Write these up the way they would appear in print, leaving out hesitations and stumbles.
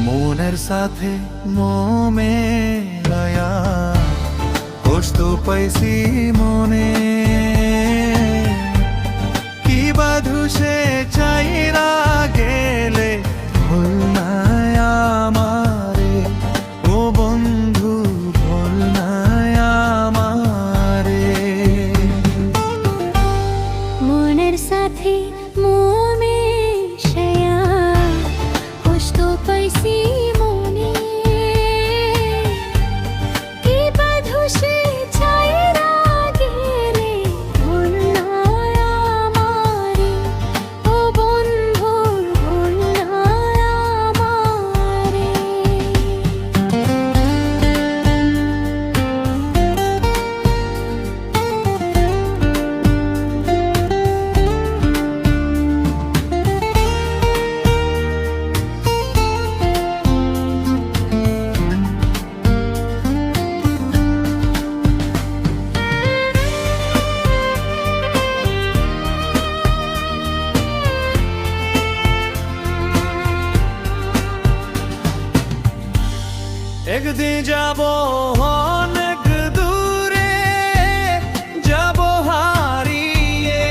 মনের সাথে মোমে আয়া কষ্ট পাইছি মনে কি বাধু সে চাইরা গেলে ভুল নাই আমারে ও বন্ধু ভুল নাই আমারে মনের সাথে মোমে ছায়া কষ্ট পাইছি মনে কি বাধু সে চাইরা গেলে ভুল নাই আমারে ও বন্ধু ভুল নাই আমারে একদিন যাব অনেক দূরে যাব হারিয়ে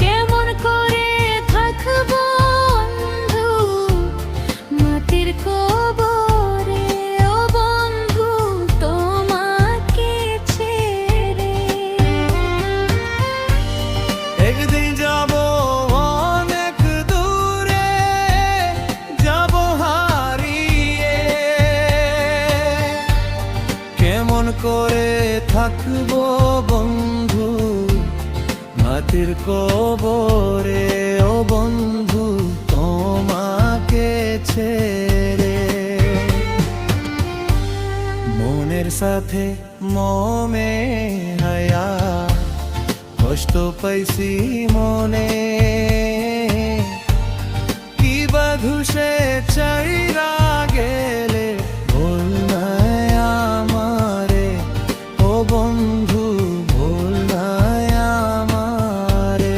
কেমন করে থাকব বন্ধু মাটির কবরে ও বন্ধু তোমাকে ছেড়ে একদিন যাব অনেক দূরে যাব হারিয়ে কেমন করে থাকবো বন্ধু মাটির কবরে ও বন্ধু তোমাকে ছেড়ে মনের সাথে মোমে হায়া কষ্ট পাইছি মনে কি বাধু সে চাইরা গেলে ভুল নাই আমারে ও বন্ধু ভুল নাই আমারে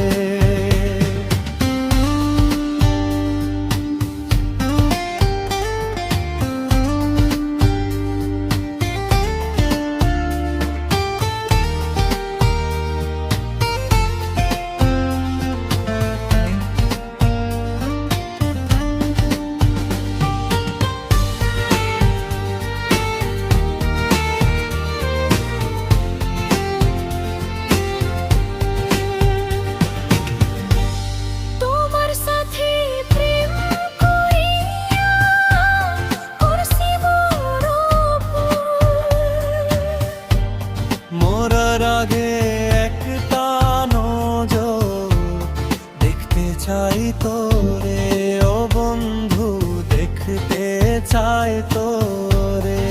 তোমার সাথে প্রেম করিয়া করছি বড় ভুল মরার আগে একটা নজর দেখতে চাই তোরে ও বন্ধু দেখতে চাই তোরে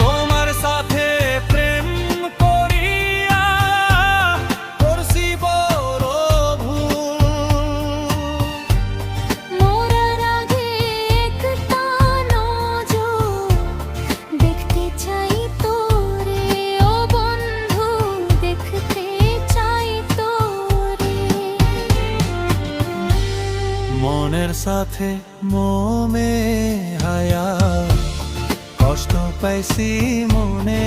তোমার সাথে প্রেম করিয়া করছি বড় ভুল মরার আগে একটা নজর দেখতে চাই তোরে ও বন্ধু দেখতে চাই তোরে মনের সাথে মোমে হায়া কষ্ট পাইছি মনে